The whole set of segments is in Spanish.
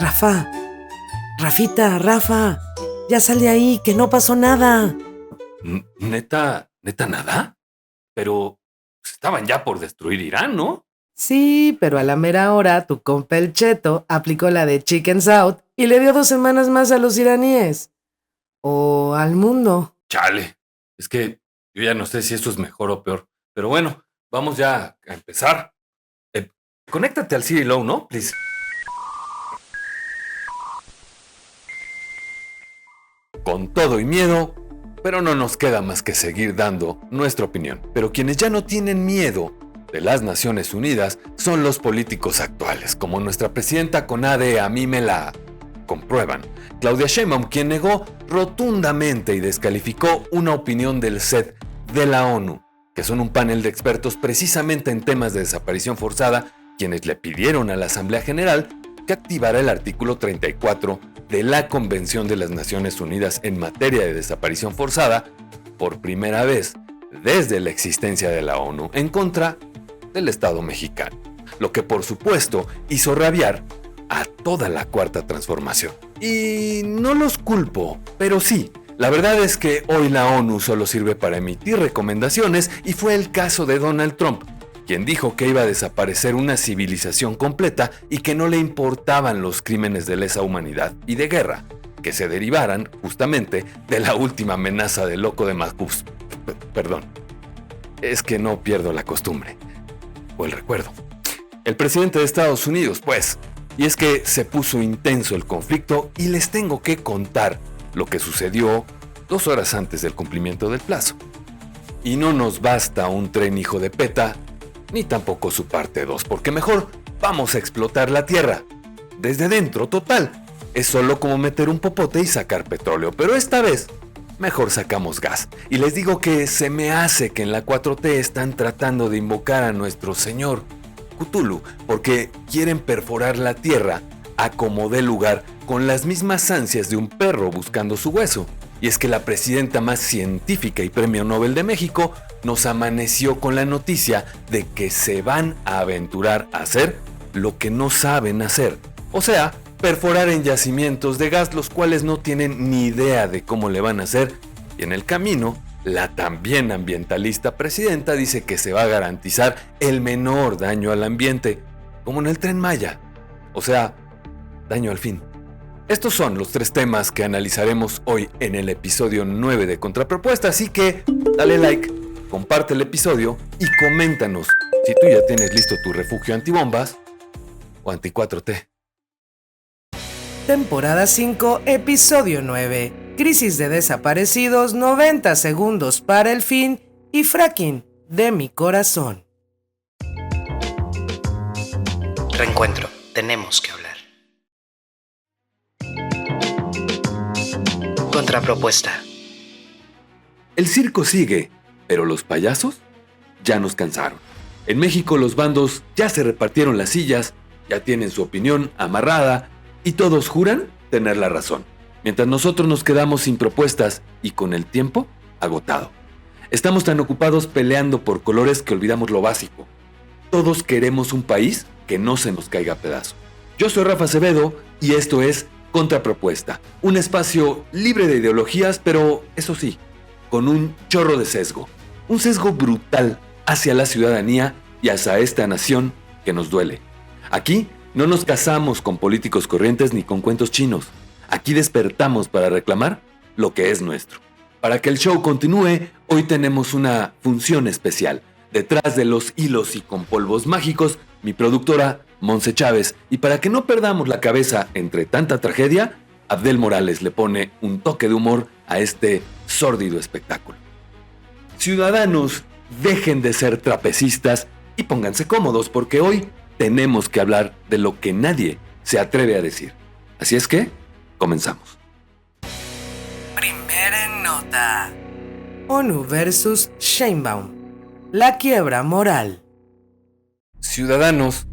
Rafa, Rafita, Rafa, ya sal de ahí, que no pasó nada. ¿Neta nada? Pero estaban ya por destruir Irán, ¿no? Sí, pero a la mera hora tu compa el Cheto aplicó la de Chicken South y le dio 2 semanas más a los iraníes. O al mundo. Chale, es que yo ya no sé si esto es mejor o peor. Pero bueno, vamos ya a empezar. Conéctate al Siri Low, ¿no? Please. Con todo y miedo, pero no nos queda más que seguir dando nuestra opinión. Pero quienes ya no tienen miedo de las Naciones Unidas son los políticos actuales, como nuestra presidenta Conade a mí me la comprueban. Claudia Sheinbaum, quien negó rotundamente y descalificó una opinión del CED de la ONU, que son un panel de expertos precisamente en temas de desaparición forzada, quienes le pidieron a la Asamblea General que activara el artículo 34 de la Convención de las Naciones Unidas en materia de desaparición forzada, por primera vez desde la existencia de la ONU, en contra del Estado mexicano, lo que por supuesto hizo rabiar a toda la Cuarta Transformación. Y no los culpo, pero sí, la verdad es que hoy la ONU solo sirve para emitir recomendaciones y fue el caso de Donald Trump, quien dijo que iba a desaparecer una civilización completa y que no le importaban los crímenes de lesa humanidad y de guerra, que se derivaran justamente de la última amenaza del loco de Moscú. Perdón, es que no pierdo la costumbre, o el recuerdo. El presidente de Estados Unidos, pues, y es que se puso intenso el conflicto y les tengo que contar lo que sucedió 2 horas antes del cumplimiento del plazo. Y no nos basta un tren hijo de peta, ni tampoco su parte 2, porque mejor vamos a explotar la tierra. Desde dentro, total. Es solo como meter un popote y sacar petróleo, pero esta vez mejor sacamos gas. Y les digo que se me hace que en la 4T están tratando de invocar a nuestro señor Cthulhu, porque quieren perforar la tierra a como dé lugar con las mismas ansias de un perro buscando su hueso. Y es que la presidenta más científica y premio Nobel de México nos amaneció con la noticia de que se van a aventurar a hacer lo que no saben hacer. O sea, perforar en yacimientos de gas los cuales no tienen ni idea de cómo le van a hacer. Y en el camino, la también ambientalista presidenta dice que se va a garantizar el menor daño al ambiente, como en el Tren Maya. O sea, daño al fin. Estos son los 3 temas que analizaremos hoy en el episodio 9 de Contrapropuesta, así que dale like, comparte el episodio y coméntanos si tú ya tienes listo tu refugio antibombas o anti-4T. Temporada 5, episodio 9. Crisis de desaparecidos, 90 segundos para el fin y fracking de mi corazón. Reencuentro, tenemos que hablar. Contrapropuesta. El circo sigue, pero los payasos ya nos cansaron. En México los bandos ya se repartieron las sillas, ya tienen su opinión amarrada y todos juran tener la razón, mientras nosotros nos quedamos sin propuestas y con el tiempo agotado. Estamos tan ocupados peleando por colores que olvidamos lo básico. Todos queremos un país que no se nos caiga a pedazos. Yo soy Rafa Acevedo y esto es Contrapropuesta, un espacio libre de ideologías, pero eso sí, con un chorro de sesgo. Un sesgo brutal hacia la ciudadanía y hacia esta nación que nos duele. Aquí no nos casamos con políticos corrientes ni con cuentos chinos. Aquí despertamos para reclamar lo que es nuestro. Para que el show continúe, hoy tenemos una función especial. Detrás de los hilos y con polvos mágicos, mi productora Monse Chávez. Y para que no perdamos la cabeza entre tanta tragedia, Abdel Morales le pone un toque de humor a este sórdido espectáculo. Ciudadanos, dejen de ser trapecistas y pónganse cómodos porque hoy tenemos que hablar de lo que nadie se atreve a decir. Así es que, comenzamos. Primera nota. ONU versus Sheinbaum. La quiebra moral. Ciudadanos,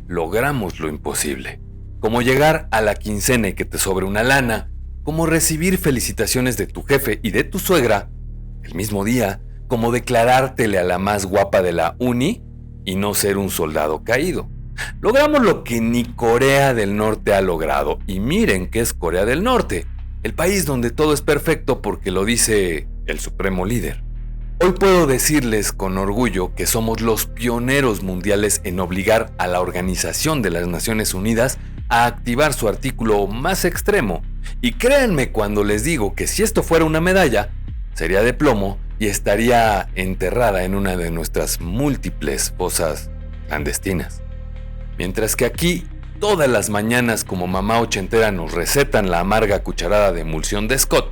logramos lo imposible. Como llegar a la quincena y que te sobre una lana, como recibir felicitaciones de tu jefe y de tu suegra el mismo día, como declarártele a la más guapa de la uni y no ser un soldado caído. Logramos lo que ni Corea del Norte ha logrado. Y miren que es Corea del Norte, el país donde todo es perfecto porque lo dice el supremo líder. Hoy puedo decirles con orgullo que somos los pioneros mundiales en obligar a la Organización de las Naciones Unidas a activar su artículo más extremo. Y créanme cuando les digo que si esto fuera una medalla, sería de plomo y estaría enterrada en una de nuestras múltiples fosas clandestinas. Mientras que aquí, todas las mañanas como mamá ochentera nos recetan la amarga cucharada de emulsión de Scott,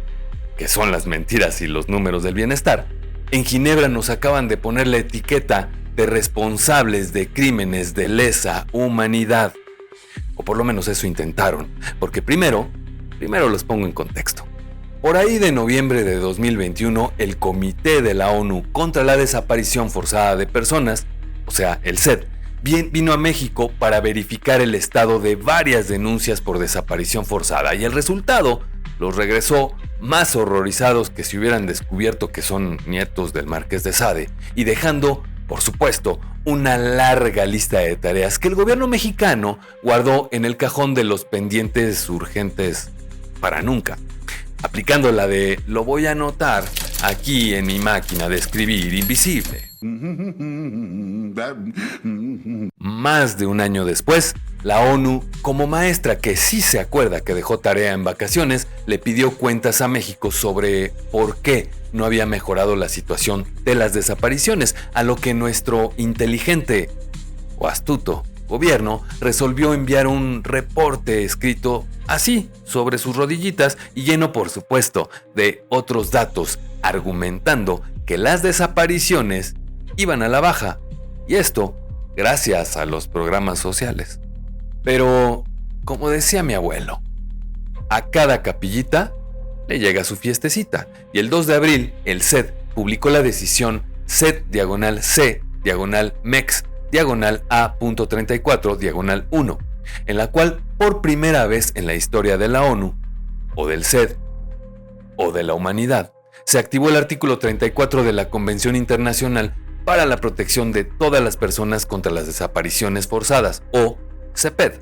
que son las mentiras y los números del bienestar, en Ginebra nos acaban de poner la etiqueta de responsables de crímenes de lesa humanidad. O por lo menos eso intentaron, porque primero los pongo en contexto. Por ahí de noviembre de 2021, el Comité de la ONU contra la Desaparición Forzada de Personas, o sea, el CED, vino a México para verificar el estado de varias denuncias por desaparición forzada y el resultado los regresó más horrorizados que si hubieran descubierto que son nietos del Marqués de Sade y dejando, por supuesto, una larga lista de tareas que el gobierno mexicano guardó en el cajón de los pendientes urgentes para nunca, aplicando la de lo voy a anotar aquí en mi máquina de escribir invisible. Más de un año después, la ONU, como maestra que sí se acuerda que dejó tarea en vacaciones, le pidió cuentas a México sobre por qué no había mejorado la situación de las desapariciones, a lo que nuestro inteligente o astuto gobierno resolvió enviar un reporte escrito así, sobre sus rodillitas y lleno, por supuesto, de otros datos, argumentando que las desapariciones iban a la baja, y esto gracias a los programas sociales. Pero, como decía mi abuelo, a cada capillita le llega su fiestecita, y el 2 de abril el CED publicó la decisión CED-C-MEX-A.34-1, en la cual por primera vez en la historia de la ONU, o del CED, o de la humanidad, se activó el artículo 34 de la Convención Internacional para la Protección de todas las personas contra las desapariciones forzadas, o CEPED,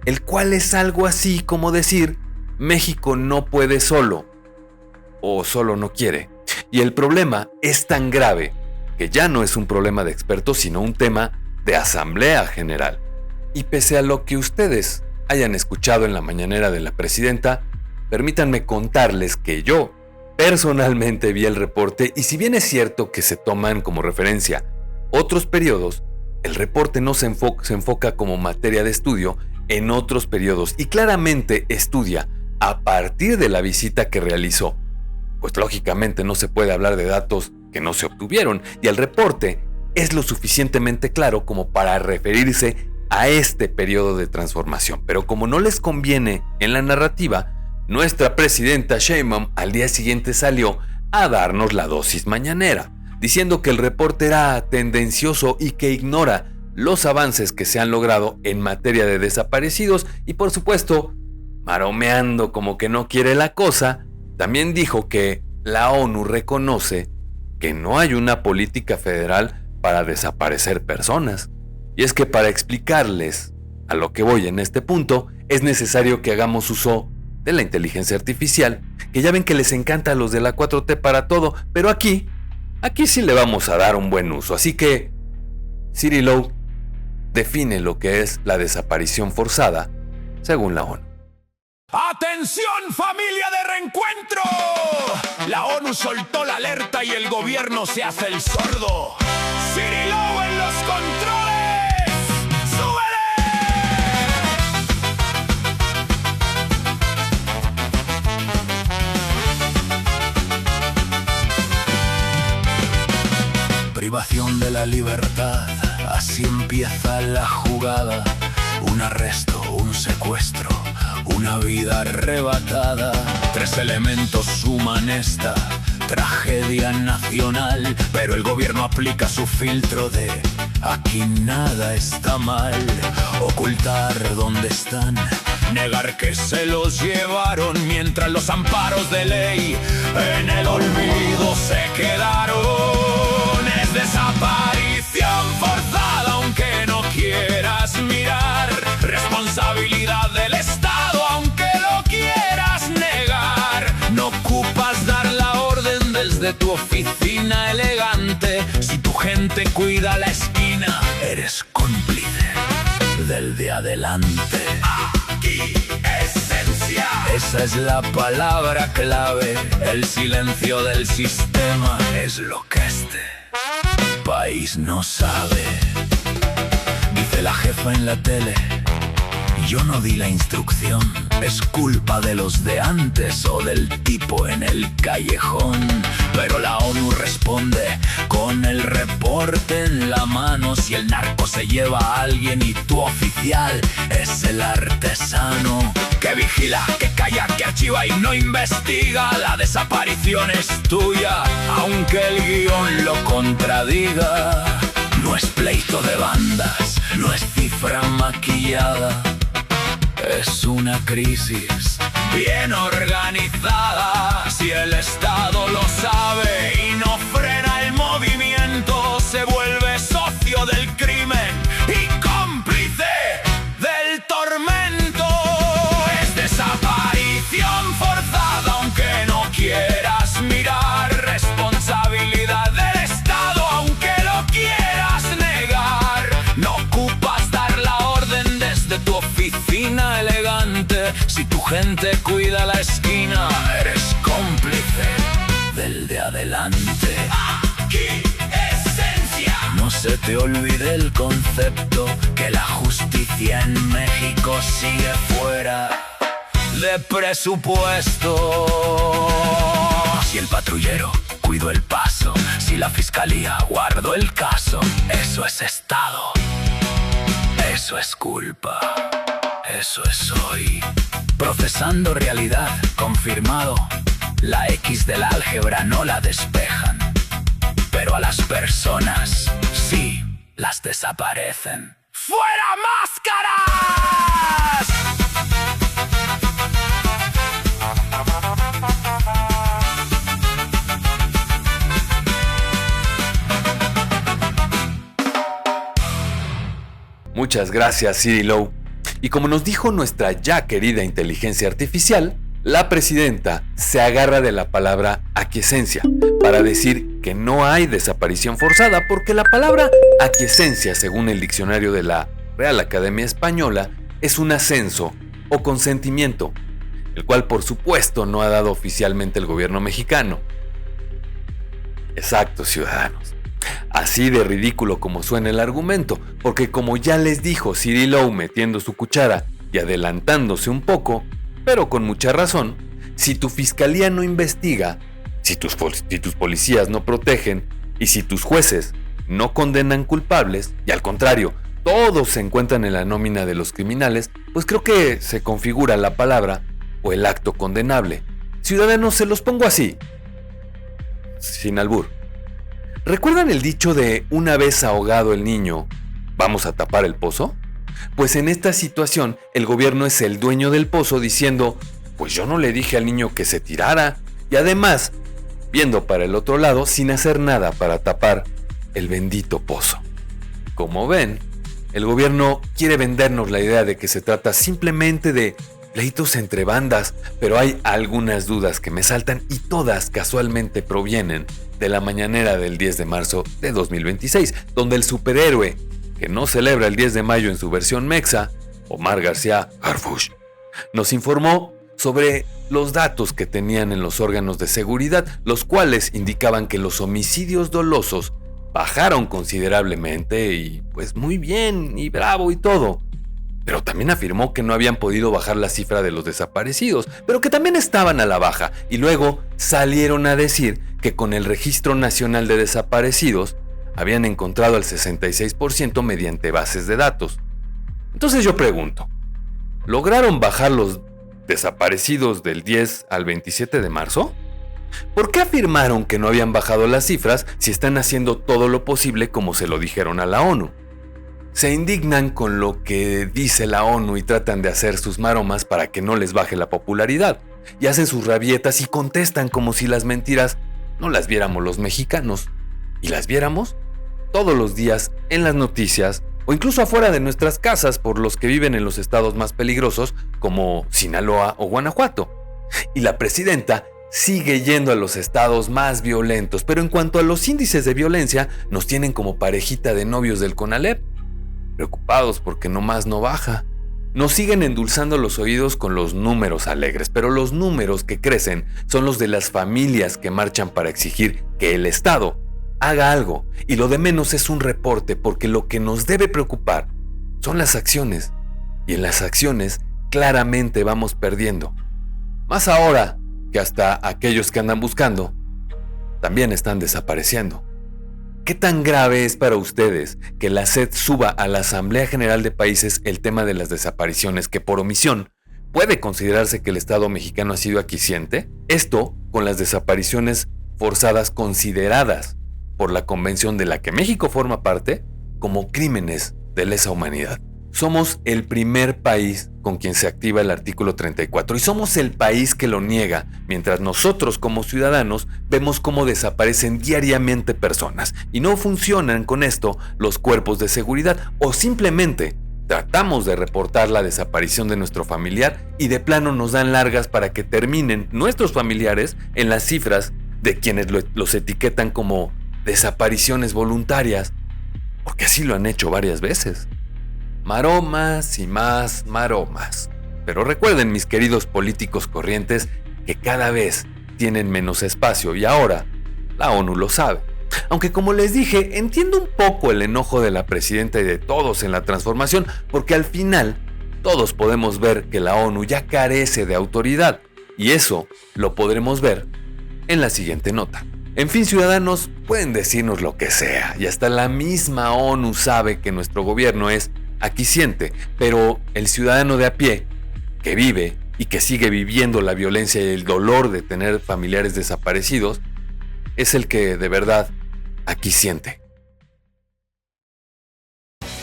el cual es algo así como decir México no puede solo, o solo no quiere. Y el problema es tan grave que ya no es un problema de expertos, sino un tema de Asamblea General. Y pese a lo que ustedes hayan escuchado en la mañanera de la presidenta, permítanme contarles que yo personalmente vi el reporte y si bien es cierto que se toman como referencia otros periodos, el reporte no se enfoca como materia de estudio en otros periodos y claramente estudia a partir de la visita que realizó. Pues lógicamente no se puede hablar de datos que no se obtuvieron y el reporte es lo suficientemente claro como para referirse a este periodo de transformación. Pero como no les conviene en la narrativa, nuestra presidenta Sheinbaum al día siguiente salió a darnos la dosis mañanera, diciendo que el reporte era tendencioso y que ignora los avances que se han logrado en materia de desaparecidos y por supuesto, maromeando como que no quiere la cosa, también dijo que la ONU reconoce que no hay una política federal para desaparecer personas. Y es que para explicarles a lo que voy en este punto, es necesario que hagamos uso de la inteligencia artificial, que ya ven que les encanta a los de la 4T para todo, pero aquí sí le vamos a dar un buen uso. Así que, Ciri Low define lo que es la desaparición forzada, según la ONU. ¡Atención, familia de Reencuentro! La ONU soltó la alerta y el gobierno se hace el sordo. Ciri Low en los controles. Privación de la libertad, así empieza la jugada. Un arresto, un secuestro, una vida arrebatada. 3 elementos suman esta tragedia nacional, pero el gobierno aplica su filtro de aquí nada está mal. Ocultar dónde están, negar que se los llevaron, mientras los amparos de ley en el olvido se quedaron. Es desaparición forzada aunque no quieras mirar. desde tu oficina elegante. Si tu gente cuida la esquina, eres cómplice del de adelante. Aquí, esencia. Esa es la palabra clave. El silencio del sistema es lo que este país no sabe. Dice la jefa en la tele: yo no di la instrucción, es culpa de los de antes o del tipo en el callejón. Pero la ONU responde con el reporte en la mano. Si el narco se lleva a alguien y tu oficial es el artesano que vigila, que calla, que archiva y no investiga, la desaparición es tuya, aunque el guión lo contradiga. No es pleito de bandas, no es cifra maquillada, es una crisis bien organizada. Si el Estado lo sabe y no frena el movimiento, se vuelve socio del crimen y cómplice del tormento. Es desaparición forzada, aunque no quieras mirar. Responsabilidad del Estado, aunque lo quieras negar. No ocupas dar la orden desde tu oficina elegante. Si tu gente cuida la esquina, eres cómplice del de adelante. Aquí, esencia. No se te olvide el concepto que la justicia en México sigue fuera de presupuesto. Si el patrullero cuidó el paso, si la fiscalía guardó el caso, eso es Estado, eso es culpa, eso es hoy. Procesando realidad, confirmado. La X del álgebra no la despejan, pero a las personas sí las desaparecen. ¡Fuera máscaras! Muchas gracias, Ciri Low. Y como nos dijo nuestra ya querida inteligencia artificial, la presidenta se agarra de la palabra aquiescencia para decir que no hay desaparición forzada, porque la palabra aquiescencia, según el diccionario de la Real Academia Española, es un ascenso o consentimiento, el cual por supuesto no ha dado oficialmente el gobierno mexicano. Exacto, ciudadanos. Así de ridículo como suena el argumento, porque como ya les dijo Ciri Low metiendo su cuchara y adelantándose un poco, pero con mucha razón, si tu fiscalía no investiga, si tus policías no protegen y si tus jueces no condenan culpables, y al contrario, todos se encuentran en la nómina de los criminales, pues creo que se configura la palabra o el acto condenable. Ciudadanos, se los pongo así, sin albur. ¿Recuerdan el dicho de una vez ahogado el niño, vamos a tapar el pozo? Pues en esta situación el gobierno es el dueño del pozo diciendo, pues yo no le dije al niño que se tirara, y además viendo para el otro lado sin hacer nada para tapar el bendito pozo. Como ven, el gobierno quiere vendernos la idea de que se trata simplemente de pleitos entre bandas, pero hay algunas dudas que me saltan y todas casualmente provienen de la mañanera del 10 de marzo de 2026, donde el superhéroe que no celebra el 10 de mayo en su versión mexa, Omar García Harfuch, nos informó sobre los datos que tenían en los órganos de seguridad, los cuales indicaban que los homicidios dolosos bajaron considerablemente y pues muy bien y bravo y todo. Pero también afirmó que no habían podido bajar la cifra de los desaparecidos, pero que también estaban a la baja, y luego salieron a decir que con el Registro Nacional de Desaparecidos habían encontrado el 66% mediante bases de datos. Entonces yo pregunto, ¿lograron bajar los desaparecidos del 10 al 27 de marzo? ¿Por qué afirmaron que no habían bajado las cifras si están haciendo todo lo posible como se lo dijeron a la ONU? Se indignan con lo que dice la ONU y tratan de hacer sus maromas para que no les baje la popularidad, y hacen sus rabietas y contestan como si las mentiras no las viéramos los mexicanos, y las viéramos todos los días en las noticias o incluso afuera de nuestras casas por los que viven en los estados más peligrosos como Sinaloa o Guanajuato. Y la presidenta sigue yendo a los estados más violentos, pero en cuanto a los índices de violencia, nos tienen como parejita de novios del Conalep, preocupados porque nomás no baja. Nos siguen endulzando los oídos con los números alegres, pero los números que crecen son los de las familias que marchan para exigir que el Estado haga algo, y lo de menos es un reporte, porque lo que nos debe preocupar son las acciones, y en las acciones claramente vamos perdiendo. Más ahora que hasta aquellos que andan buscando también están desapareciendo. ¿Qué tan grave es para ustedes que la SED suba a la Asamblea General de Países el tema de las desapariciones, que por omisión puede considerarse que el Estado mexicano ha sido aquiescente? Esto con las desapariciones forzadas consideradas por la Convención de la que México forma parte como crímenes de lesa humanidad. Somos el primer país con quien se activa el artículo 34 y somos el país que lo niega, mientras nosotros como ciudadanos vemos cómo desaparecen diariamente personas y no funcionan con esto los cuerpos de seguridad, o simplemente tratamos de reportar la desaparición de nuestro familiar y de plano nos dan largas para que terminen nuestros familiares en las cifras de quienes los etiquetan como desapariciones voluntarias, porque así lo han hecho varias veces. Maromas y más maromas. Pero recuerden, mis queridos políticos corrientes, que cada vez tienen menos espacio y ahora la ONU lo sabe. Aunque, como les dije, entiendo un poco el enojo de la presidenta y de todos en la transformación, porque al final todos podemos ver que la ONU ya carece de autoridad, y eso lo podremos ver en la siguiente nota. En fin, ciudadanos, pueden decirnos lo que sea, y hasta la misma ONU sabe que nuestro gobierno es aquiescente, pero el ciudadano de a pie, que vive y que sigue viviendo la violencia y el dolor de tener familiares desaparecidos, es el que de verdad aquiesciente.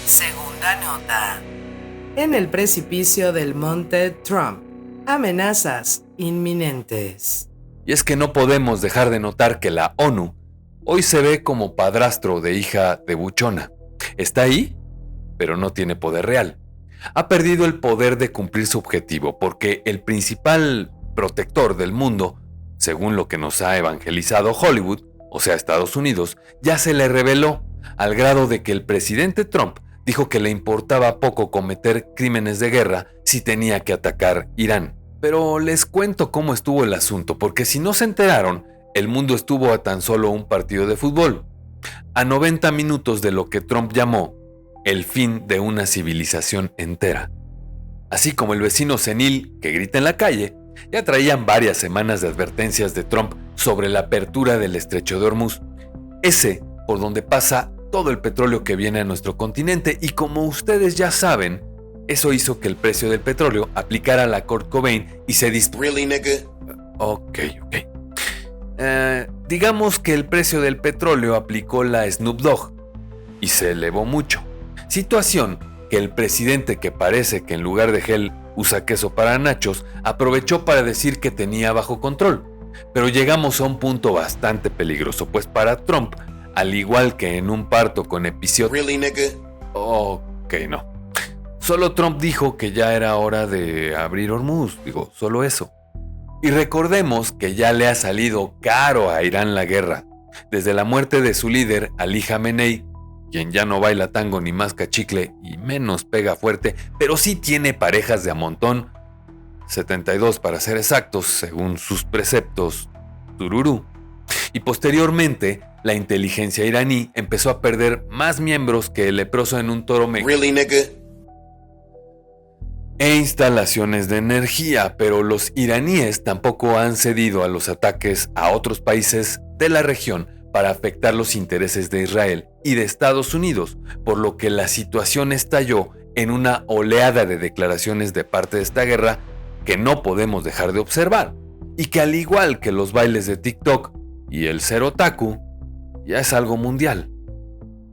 Segunda nota. En el precipicio del monte Trump, amenazas inminentes. Y es que no podemos dejar de notar que la ONU hoy se ve como padrastro de hija de buchona. Está ahí, pero no tiene poder real. Ha perdido el poder de cumplir su objetivo, porque el principal protector del mundo, según lo que nos ha evangelizado Hollywood, o sea Estados Unidos, ya se le reveló, al grado de que el presidente Trump dijo que le importaba poco cometer crímenes de guerra si tenía que atacar Irán. Pero les cuento cómo estuvo el asunto, porque si no se enteraron, el mundo estuvo a tan solo un partido de fútbol, a 90 minutos de lo que Trump llamó el fin de una civilización entera. Así como el vecino senil que grita en la calle, ya traían varias semanas de advertencias de Trump sobre la apertura del estrecho de Hormuz, ese por donde pasa todo el petróleo que viene a nuestro continente, y como ustedes ya saben, eso hizo que el precio del petróleo aplicara la Kurt Cobain y se disparara. Really, nigga? Ok. Digamos que el precio del petróleo aplicó la Snoop Dogg y se elevó mucho. Situación que el presidente, que parece que en lugar de gel usa queso para nachos, aprovechó para decir que tenía bajo control. Pero llegamos a un punto bastante peligroso, pues para Trump, al igual que en un parto con episiodio... Really, nigga? Ok, no. Solo Trump dijo que ya era hora de abrir Hormuz, solo eso. Y recordemos que ya le ha salido caro a Irán la guerra. Desde la muerte de su líder, Ali Jamenei, quien ya no baila tango ni masca chicle y menos pega fuerte, pero sí tiene parejas de a montón, 72 para ser exactos, según sus preceptos, tururú. Y posteriormente, la inteligencia iraní empezó a perder más miembros que el leproso en un toro Really, nigga? e instalaciones de energía, pero los iraníes tampoco han cedido a los ataques a otros países de la región para afectar los intereses de Israel y de Estados Unidos, por lo que la situación estalló en una oleada de declaraciones de parte de esta guerra que no podemos dejar de observar, y que al igual que los bailes de TikTok y el ser otaku, ya es algo mundial,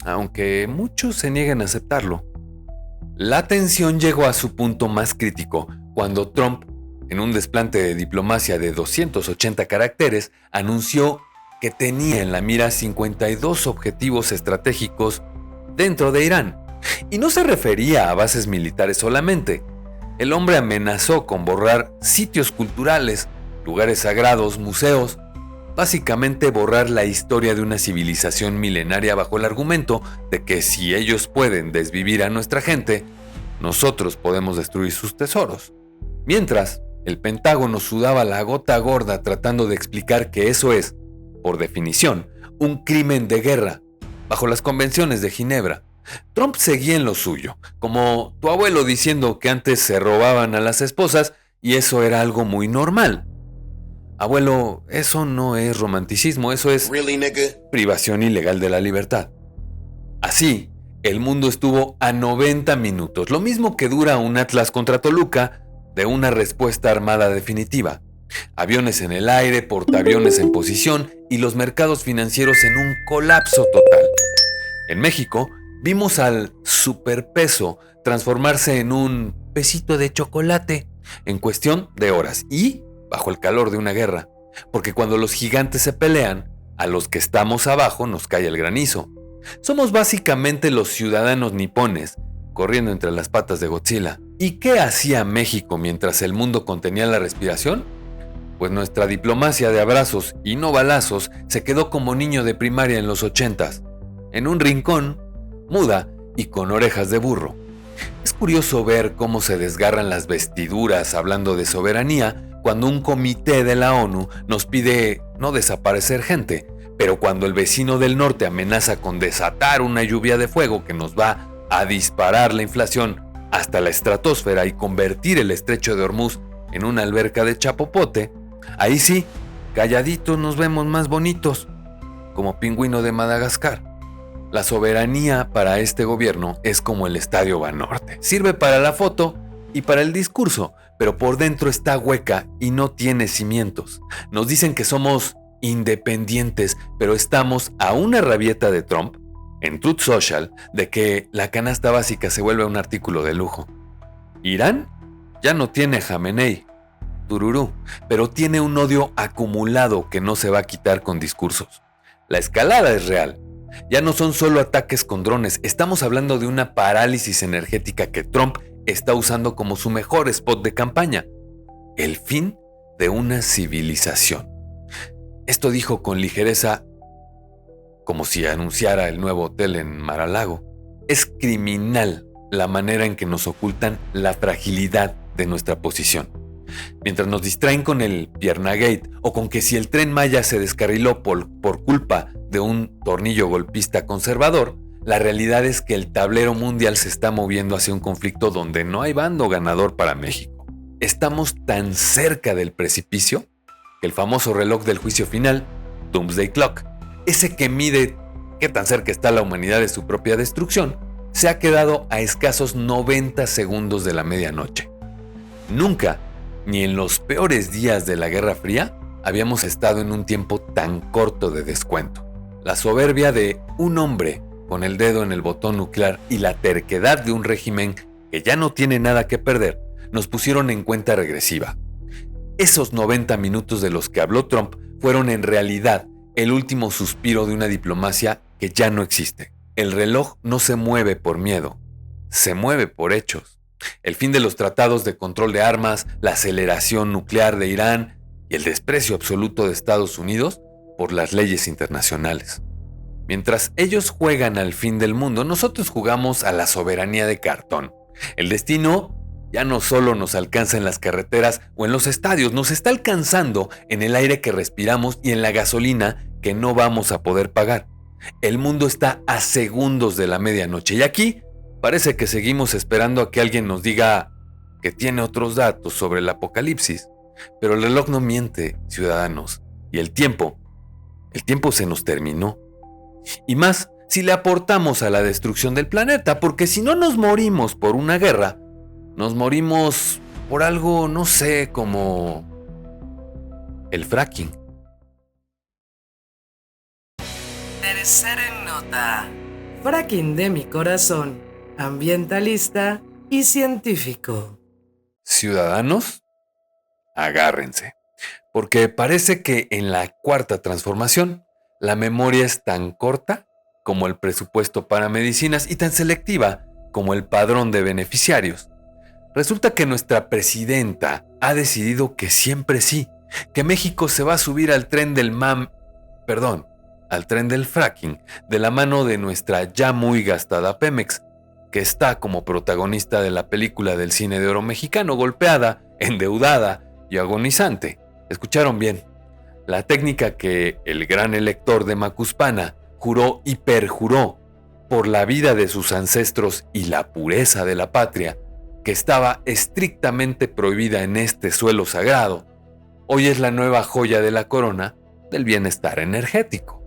aunque muchos se niegan a aceptarlo. La tensión llegó a su punto más crítico cuando Trump, en un desplante de diplomacia de 280 caracteres, anunció que tenía en la mira 52 objetivos estratégicos dentro de Irán. Y no se refería a bases militares solamente. El hombre amenazó con borrar sitios culturales lugares sagrados, museos. Básicamente borrar la historia de una civilización milenaria bajo el argumento de que si ellos pueden desvivir a nuestra gente, nosotros podemos destruir sus tesoros. Mientras, el Pentágono sudaba la gota gorda tratando de explicar que eso es, por definición, un crimen de guerra, bajo las convenciones de Ginebra. Trump seguía en lo suyo, como tu abuelo diciendo que antes se robaban a las esposas y eso era algo muy normal. Abuelo, eso no es romanticismo, eso es privación ilegal de la libertad. Así, el mundo estuvo a 90 minutos, lo mismo que dura un Atlas contra Toluca, de una respuesta armada definitiva. Aviones en el aire, portaaviones en posición y los mercados financieros en un colapso total. En México, vimos al superpeso transformarse en un pesito de chocolate en cuestión de horas y bajo el calor de una guerra, porque cuando los gigantes se pelean, a los que estamos abajo nos cae el granizo. Somos básicamente los ciudadanos nipones, corriendo entre las patas de Godzilla. ¿Y qué hacía México mientras el mundo contenía la respiración? Pues nuestra diplomacia de abrazos y no balazos se quedó como niño de primaria en los 80s, en un rincón, muda y con orejas de burro. Es curioso ver cómo se desgarran las vestiduras hablando de soberanía cuando un comité de la ONU nos pide no desaparecer gente, pero cuando el vecino del norte amenaza con desatar una lluvia de fuego que nos va a disparar la inflación hasta la estratosfera y convertir el estrecho de Hormuz en una alberca de chapopote, ahí sí, calladitos nos vemos más bonitos, como pingüino de Madagascar. La soberanía para este gobierno es como el Estadio Banorte. Sirve para la foto y para el discurso, pero por dentro está hueca y no tiene cimientos. Nos dicen que somos independientes, pero estamos a una rabieta de Trump, en Truth Social, de que la canasta básica se vuelve un artículo de lujo. Irán ya no tiene Jamenei, tururú, pero tiene un odio acumulado que no se va a quitar con discursos. La escalada es real. Ya no son solo ataques con drones, estamos hablando de una parálisis energética que Trump está usando como su mejor spot de campaña. El fin de una civilización. Esto dijo con ligereza, como si anunciara el nuevo hotel en Mar-a-Lago. Es criminal la manera en que nos ocultan la fragilidad de nuestra posición. Mientras nos distraen con el Piernagate o con que si el Tren Maya se descarriló por culpa de un tornillo golpista conservador, la realidad es que el tablero mundial se está moviendo hacia un conflicto donde no hay bando ganador para México. Estamos tan cerca del precipicio que el famoso reloj del juicio final, Doomsday Clock, ese que mide qué tan cerca está la humanidad de su propia destrucción, se ha quedado a escasos 90 segundos de la medianoche. Nunca, ni en los peores días de la Guerra Fría, habíamos estado en un tiempo tan corto de descuento. La soberbia de un hombre con el dedo en el botón nuclear y la terquedad de un régimen que ya no tiene nada que perder, nos pusieron en cuenta regresiva. Esos 90 minutos de los que habló Trump fueron en realidad el último suspiro de una diplomacia que ya no existe. El reloj no se mueve por miedo, se mueve por hechos. El fin de los tratados de control de armas, la aceleración nuclear de Irán y el desprecio absoluto de Estados Unidos por las leyes internacionales. Mientras ellos juegan al fin del mundo, nosotros jugamos a la soberanía de cartón. El destino ya no solo nos alcanza en las carreteras o en los estadios, nos está alcanzando en el aire que respiramos y en la gasolina que no vamos a poder pagar. El mundo está a segundos de la medianoche y aquí parece que seguimos esperando a que alguien nos diga que tiene otros datos sobre el apocalipsis. Pero el reloj no miente, ciudadanos, y el tiempo se nos terminó. Y más si le aportamos a la destrucción del planeta, porque si no nos morimos por una guerra, nos morimos por algo, no sé, como el fracking. Tercer en nota. Fracking de mi corazón, ambientalista y científico. Ciudadanos, agárrense, porque parece que en la cuarta transformación la memoria es tan corta como el presupuesto para medicinas y tan selectiva como el padrón de beneficiarios. Resulta que nuestra presidenta ha decidido que siempre sí, que México se va a subir al tren al tren del fracking, de la mano de nuestra ya muy gastada Pemex, que está como protagonista de la película del cine de oro mexicano, golpeada, endeudada y agonizante. Escucharon bien. La técnica que el gran elector de Macuspana juró y perjuró por la vida de sus ancestros y la pureza de la patria, que estaba estrictamente prohibida en este suelo sagrado, hoy es la nueva joya de la corona del bienestar energético.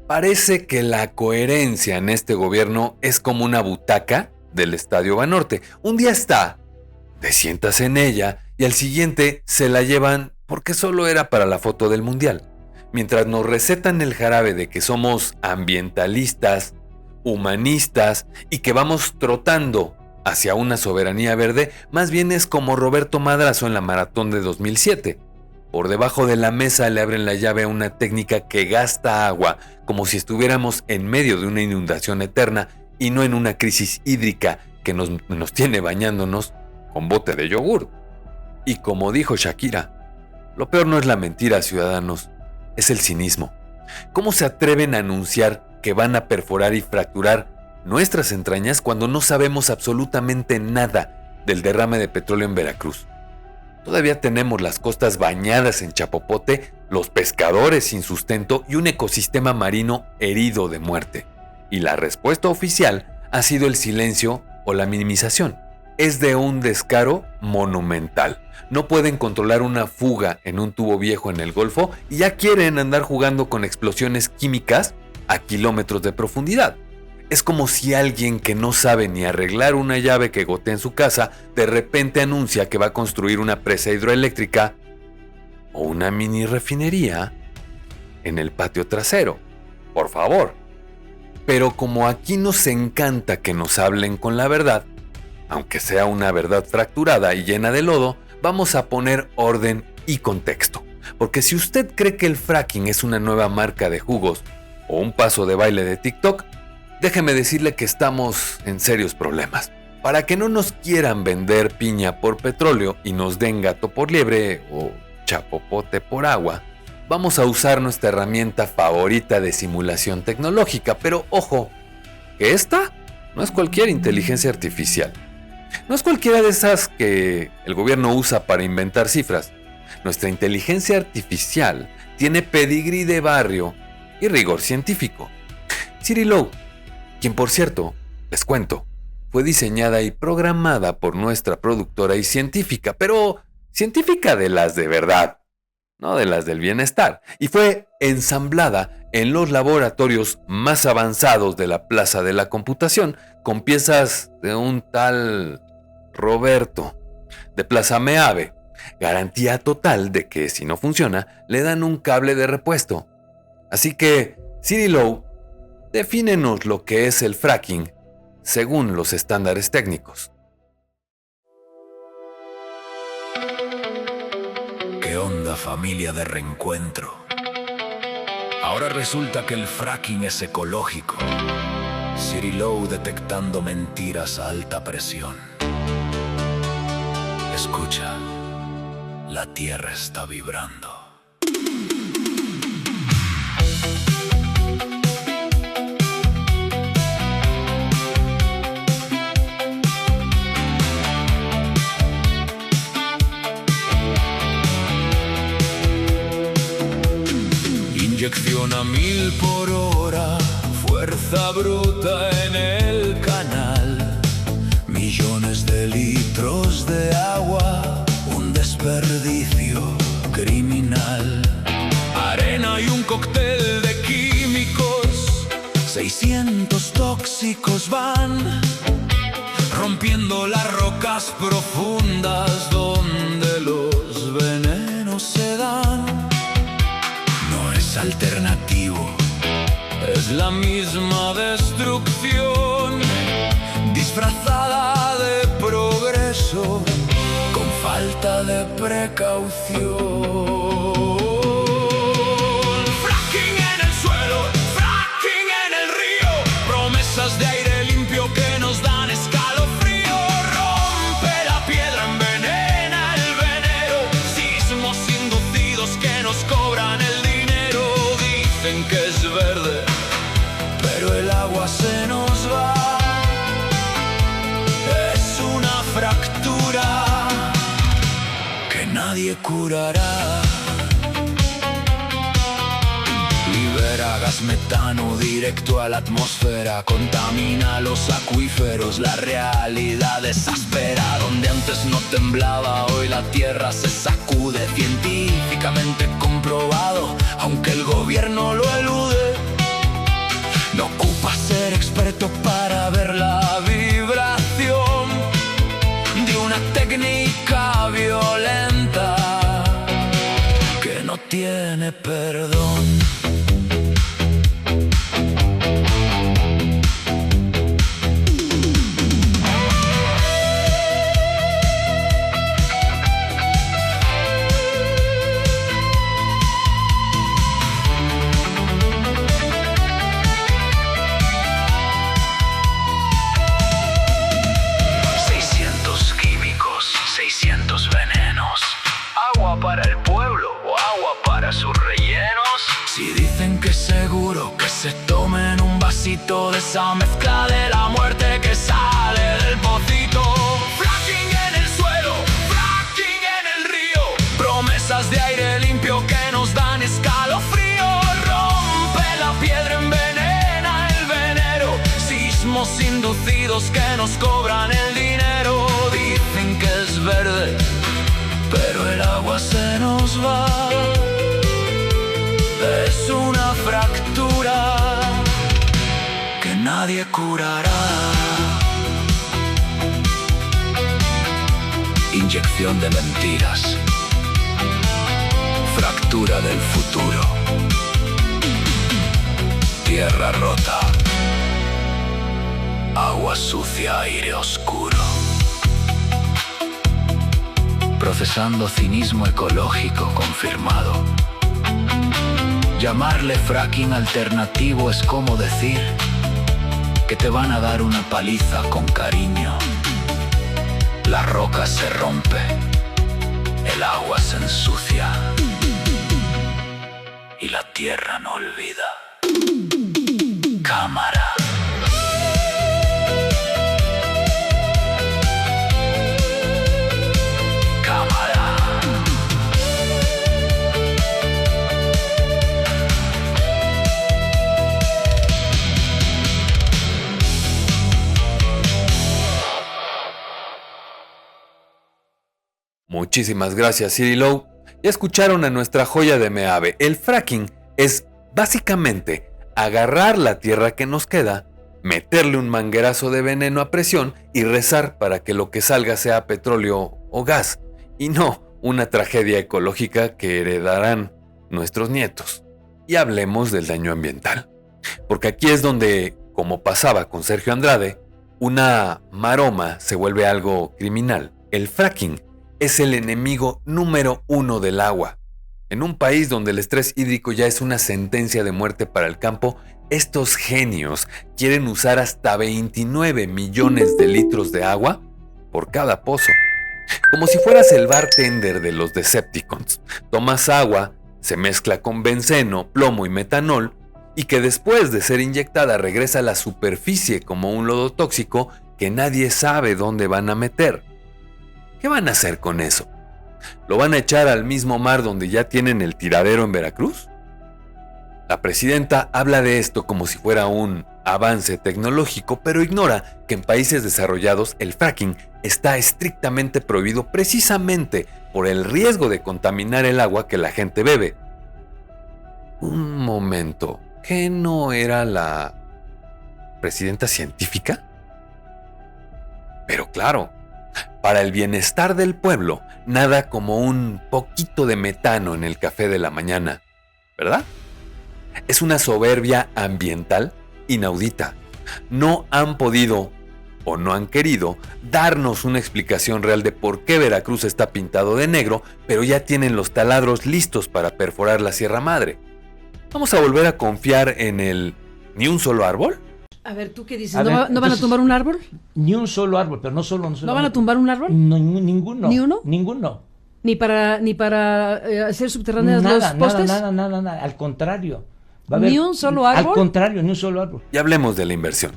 Parece que la coherencia en este gobierno es como una butaca del Estadio Banorte. Un día está, te sientas en ella y al siguiente se la llevan porque solo era para la foto del mundial. Mientras nos recetan el jarabe de que somos ambientalistas, humanistas y que vamos trotando hacia una soberanía verde, más bien es como Roberto Madrazo en la maratón de 2007. Por debajo de la mesa le abren la llave a una técnica que gasta agua, como si estuviéramos en medio de una inundación eterna y no en una crisis hídrica que nos tiene bañándonos con bote de yogur. Y como dijo Shakira, lo peor no es la mentira, ciudadanos, es el cinismo. ¿Cómo se atreven a anunciar que van a perforar y fracturar nuestras entrañas cuando no sabemos absolutamente nada del derrame de petróleo en Veracruz? Todavía tenemos las costas bañadas en chapopote, los pescadores sin sustento y un ecosistema marino herido de muerte. Y la respuesta oficial ha sido el silencio o la minimización. Es de un descaro monumental. No pueden controlar una fuga en un tubo viejo en el Golfo y ya quieren andar jugando con explosiones químicas a kilómetros de profundidad. Es como si alguien que no sabe ni arreglar una llave que gotea en su casa, de repente anuncia que va a construir una presa hidroeléctrica o una mini refinería en el patio trasero. Por favor. Pero como aquí nos encanta que nos hablen con la verdad, aunque sea una verdad fracturada y llena de lodo, vamos a poner orden y contexto. Porque si usted cree que el fracking es una nueva marca de jugos o un paso de baile de TikTok, déjeme decirle que estamos en serios problemas. Para que no nos quieran vender piña por petróleo y nos den gato por liebre o chapopote por agua, vamos a usar nuestra herramienta favorita de simulación tecnológica. Pero ojo, que esta no es cualquier inteligencia artificial. No es cualquiera de esas que el gobierno usa para inventar cifras. Nuestra inteligencia artificial tiene pedigrí de barrio y rigor científico. Siri Low, quien por cierto, les cuento, fue diseñada y programada por nuestra productora y científica, pero científica de las de verdad, no de las del bienestar, y fue ensamblada en los laboratorios más avanzados de la Plaza de la Computación con piezas de un tal Roberto, de Plaza Meave, garantía total de que si no funciona, le dan un cable de repuesto. Así que, Siri Low, defínenos lo que es el fracking según los estándares técnicos. ¿Qué onda, familia de reencuentro? Ahora resulta que el fracking es ecológico. Siri Low detectando mentiras a alta presión. Escucha, la tierra está vibrando. Inyección a 1000 por hora, fuerza bruta en el canal. Millones de litros de agua, un desperdicio criminal. Arena y un cóctel de químicos, 600 tóxicos van rompiendo las rocas profundas donde los venenos se dan. Alternativo, es la misma destrucción, disfrazada de progreso, con falta de precaución. Fracking en el suelo, fracking en el río, promesas de aire limpio que nos dan escalofrío. Rompe la piedra, envenena el veneno, sismos inducidos nadie curará. Libera gas metano directo a la atmósfera, contamina los acuíferos, la realidad desespera. Donde antes no temblaba, hoy la tierra se sacude, científicamente comprobado, aunque el gobierno lo elude. No ocupa ser experto para ver la vibración de una técnica violenta que no tiene perdón. Para el pueblo o agua para sus rellenos. Si dicen que es seguro que se tomen un vasito de esa mezcla de la muerte que sale del pocito. Fracking en el suelo, fracking en el río, promesas de aire limpio que nos dan escalofrío. Rompe la piedra, envenena el venero, sismos inducidos que nos cobran el dinero. Dicen que es verde, pero el agua se nos va. Es una fractura que nadie curará. Inyección de mentiras, fractura del futuro, tierra rota, agua sucia, aire oscuro. Procesando cinismo ecológico confirmado. Llamarle fracking alternativo es como decir que te van a dar una paliza con cariño. La roca se rompe, el agua se ensucia y la tierra no olvida. Cámara. Muchísimas gracias, Cirilo. Ya escucharon a nuestra joya de Meave. El fracking es básicamente agarrar la tierra que nos queda, meterle un manguerazo de veneno a presión y rezar para que lo que salga sea petróleo o gas, y no una tragedia ecológica que heredarán nuestros nietos. Y hablemos del daño ambiental, porque aquí es donde, como pasaba con Sergio Andrade, una maroma se vuelve algo criminal. El fracking es el enemigo número 1 del agua. En un país donde el estrés hídrico ya es una sentencia de muerte para el campo, estos genios quieren usar hasta 29 millones de litros de agua por cada pozo. Como si fueras el bartender de los Decepticons. Tomas agua, se mezcla con benceno, plomo y metanol, y que después de ser inyectada regresa a la superficie como un lodo tóxico que nadie sabe dónde van a meter. ¿Qué van a hacer con eso? ¿Lo van a echar al mismo mar donde ya tienen el tiradero en Veracruz? La presidenta habla de esto como si fuera un avance tecnológico, pero ignora que en países desarrollados el fracking está estrictamente prohibido precisamente por el riesgo de contaminar el agua que la gente bebe. Un momento, ¿qué no era la presidenta científica? Pero claro, para el bienestar del pueblo, nada como un poquito de metano en el café de la mañana, ¿verdad? Es una soberbia ambiental inaudita. No han podido o no han querido darnos una explicación real de por qué Veracruz está pintado de negro, pero ya tienen los taladros listos para perforar la Sierra Madre. ¿Vamos a volver a confiar en el ni un solo árbol? A ver, ¿tú qué dices? ¿No van a tumbar un árbol? Ni un solo árbol, pero no solo... ¿No van a tumbar un árbol? No, ninguno. ¿Ni uno? Ninguno. ¿Ni para hacer subterráneos los postes? Nada. Al contrario. ¿Ni un solo árbol? Al contrario, ni un solo árbol. Y hablemos de la inversión.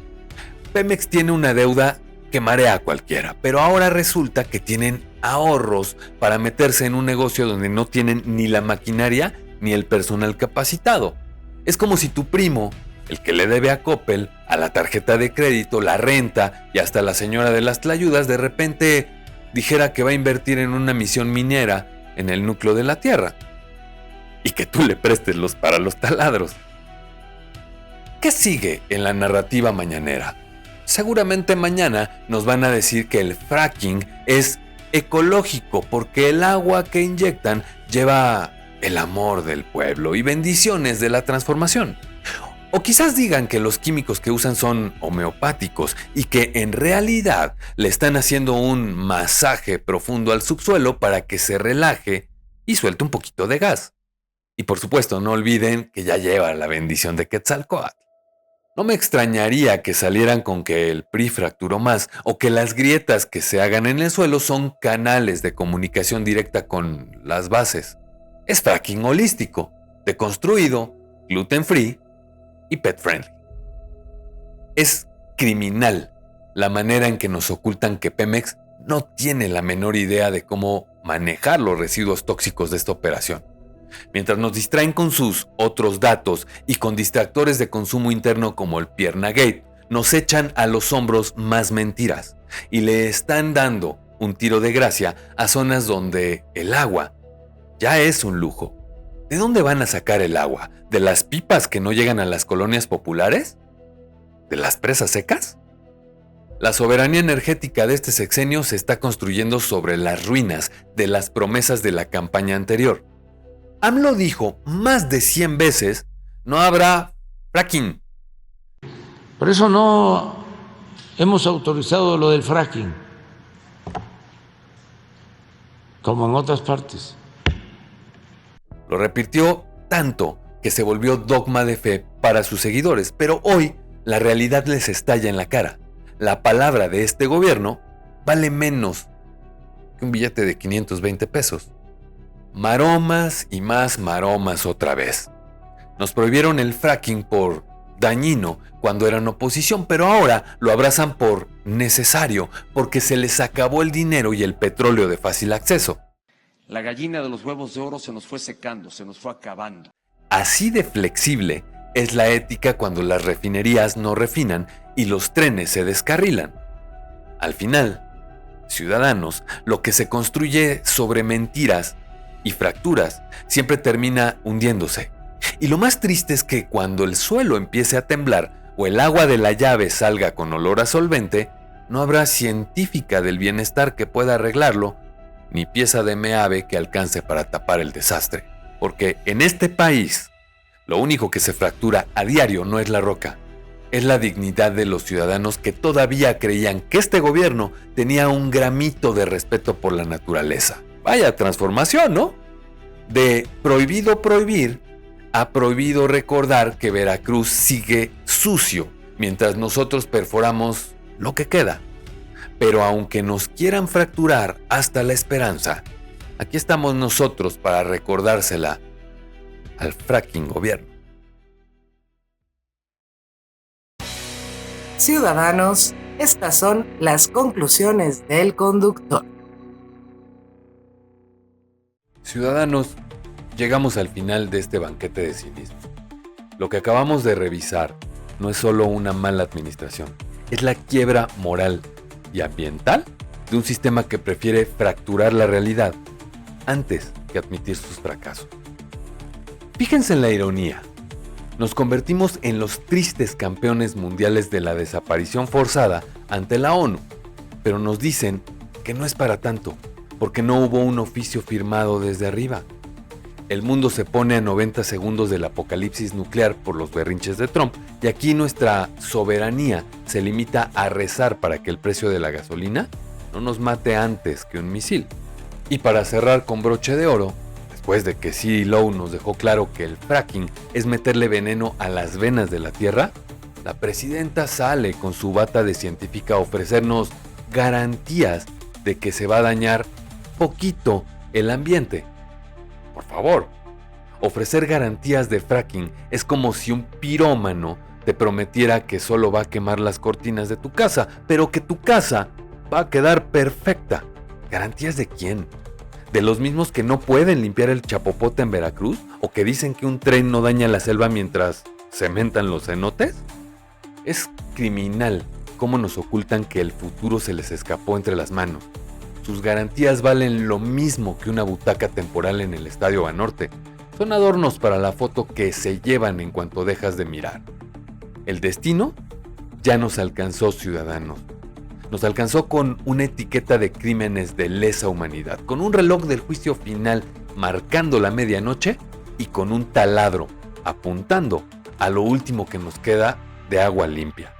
Pemex tiene una deuda que marea a cualquiera, pero ahora resulta que tienen ahorros para meterse en un negocio donde no tienen ni la maquinaria ni el personal capacitado. Es como si tu primo, el que le debe a Coppel, a la tarjeta de crédito, la renta y hasta la señora de las tlayudas, de repente dijera que va a invertir en una misión minera en el núcleo de la Tierra y que tú le prestes para los taladros. ¿Qué sigue en la narrativa mañanera? Seguramente mañana nos van a decir que el fracking es ecológico porque el agua que inyectan lleva el amor del pueblo y bendiciones de la transformación. O quizás digan que los químicos que usan son homeopáticos y que en realidad le están haciendo un masaje profundo al subsuelo para que se relaje y suelte un poquito de gas. Y por supuesto, no olviden que ya lleva la bendición de Quetzalcóatl. No me extrañaría que salieran con que el PRI fracturó más o que las grietas que se hagan en el suelo son canales de comunicación directa con las bases. Es fracking holístico, deconstruido, gluten free y pet friendly. Es criminal la manera en que nos ocultan que Pemex no tiene la menor idea de cómo manejar los residuos tóxicos de esta operación. Mientras nos distraen con sus otros datos y con distractores de consumo interno como el Piernagate, nos echan a los hombros más mentiras y le están dando un tiro de gracia a zonas donde el agua ya es un lujo. ¿De dónde van a sacar el agua? ¿De las pipas que no llegan a las colonias populares? ¿De las presas secas? La soberanía energética de este sexenio se está construyendo sobre las ruinas de las promesas de la campaña anterior. AMLO dijo más de 100 veces, no habrá fracking. Por eso no hemos autorizado lo del fracking, como en otras partes. Lo repitió tanto que se volvió dogma de fe para sus seguidores, pero hoy la realidad les estalla en la cara. La palabra de este gobierno vale menos que un billete de 520 pesos. Maromas y más maromas otra vez. Nos prohibieron el fracking por dañino cuando eran oposición, pero ahora lo abrazan por necesario, porque se les acabó el dinero y el petróleo de fácil acceso. La gallina de los huevos de oro se nos fue secando, se nos fue acabando. Así de flexible es la ética cuando las refinerías no refinan y los trenes se descarrilan. Al final, ciudadanos, lo que se construye sobre mentiras y fracturas siempre termina hundiéndose. Y lo más triste es que cuando el suelo empiece a temblar o el agua de la llave salga con olor a solvente, no habrá científica del bienestar que pueda arreglarlo, ni pieza de meave que alcance para tapar el desastre. Porque en este país, lo único que se fractura a diario no es la roca, es la dignidad de los ciudadanos que todavía creían que este gobierno tenía un gramito de respeto por la naturaleza. Vaya transformación, ¿no? De prohibido prohibir a prohibido recordar que Veracruz sigue sucio mientras nosotros perforamos lo que queda. Pero aunque nos quieran fracturar hasta la esperanza, aquí estamos nosotros para recordársela al fracking gobierno. Ciudadanos, estas son las conclusiones del conductor. Ciudadanos, llegamos al final de este banquete de cinismo. Lo que acabamos de revisar no es solo una mala administración, es la quiebra moral y ambiental de un sistema que prefiere fracturar la realidad antes que admitir sus fracasos. Fíjense en la ironía. Nos convertimos en los tristes campeones mundiales de la desaparición forzada ante la ONU, pero nos dicen que no es para tanto, porque no hubo un oficio firmado desde arriba. El mundo se pone a 90 segundos del apocalipsis nuclear por los berrinches de Trump, y aquí nuestra soberanía se limita a rezar para que el precio de la gasolina no nos mate antes que un misil. Y para cerrar con broche de oro, después de que C.E. Lowe nos dejó claro que el fracking es meterle veneno a las venas de la tierra, la presidenta sale con su bata de científica a ofrecernos garantías de que se va a dañar poquito el ambiente. Por favor, ofrecer garantías de fracking es como si un pirómano te prometiera que solo va a quemar las cortinas de tu casa, pero que tu casa va a quedar perfecta. ¿Garantías de quién? ¿De los mismos que no pueden limpiar el chapopote en Veracruz? ¿O que dicen que un tren no daña la selva mientras cementan los cenotes? Es criminal cómo nos ocultan que el futuro se les escapó entre las manos. Sus garantías valen lo mismo que una butaca temporal en el Estadio Banorte. Son adornos para la foto que se llevan en cuanto dejas de mirar. El destino ya nos alcanzó, ciudadanos. Nos alcanzó con una etiqueta de crímenes de lesa humanidad, con un reloj del juicio final marcando la medianoche y con un taladro apuntando a lo último que nos queda de agua limpia.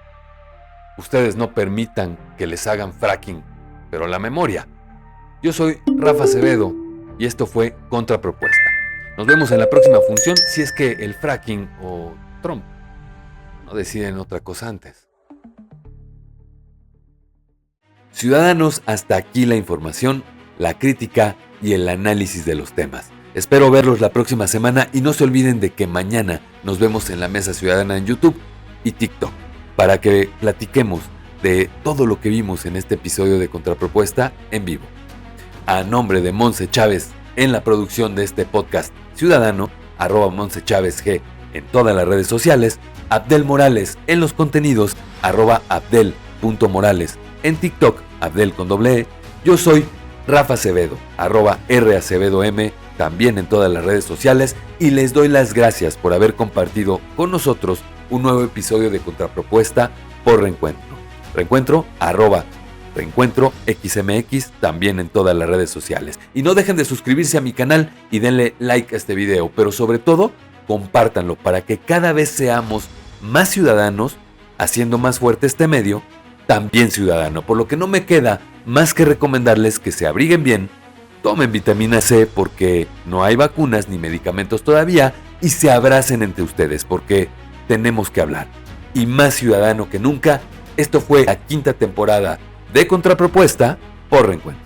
Ustedes no permitan que les hagan fracking, pero la memoria. Yo soy Rafa Acevedo y esto fue Contrapropuesta. Nos vemos en la próxima función si es que el fracking o Trump no deciden otra cosa antes. Ciudadanos, hasta aquí la información, la crítica y el análisis de los temas. Espero verlos la próxima semana y no se olviden de que mañana nos vemos en la Mesa Ciudadana en YouTube y TikTok para que platiquemos de todo lo que vimos en este episodio de Contrapropuesta en vivo. A nombre de Monse Chávez en la producción de este podcast ciudadano, @MonseChávez_G en todas las redes sociales, Abdel Morales en los contenidos, @Abdel.Morales en TikTok, Abdel con doble E. Yo soy Rafa Acevedo, @RAcevedom, también en todas las redes sociales, y les doy las gracias por haber compartido con nosotros un nuevo episodio de Contrapropuesta por Reencuentro. Reencuentro, Reencuentro XMX, también en todas las redes sociales. Y no dejen de suscribirse a mi canal y denle like a este video, pero sobre todo, compártanlo para que cada vez seamos más ciudadanos, haciendo más fuerte este medio, también ciudadano. Por lo que no me queda más que recomendarles que se abriguen bien, tomen vitamina C porque no hay vacunas ni medicamentos todavía, y se abracen entre ustedes porque tenemos que hablar. Y más ciudadano que nunca, esto fue la 5ª temporada de Contrapropuesta por Reencuentro.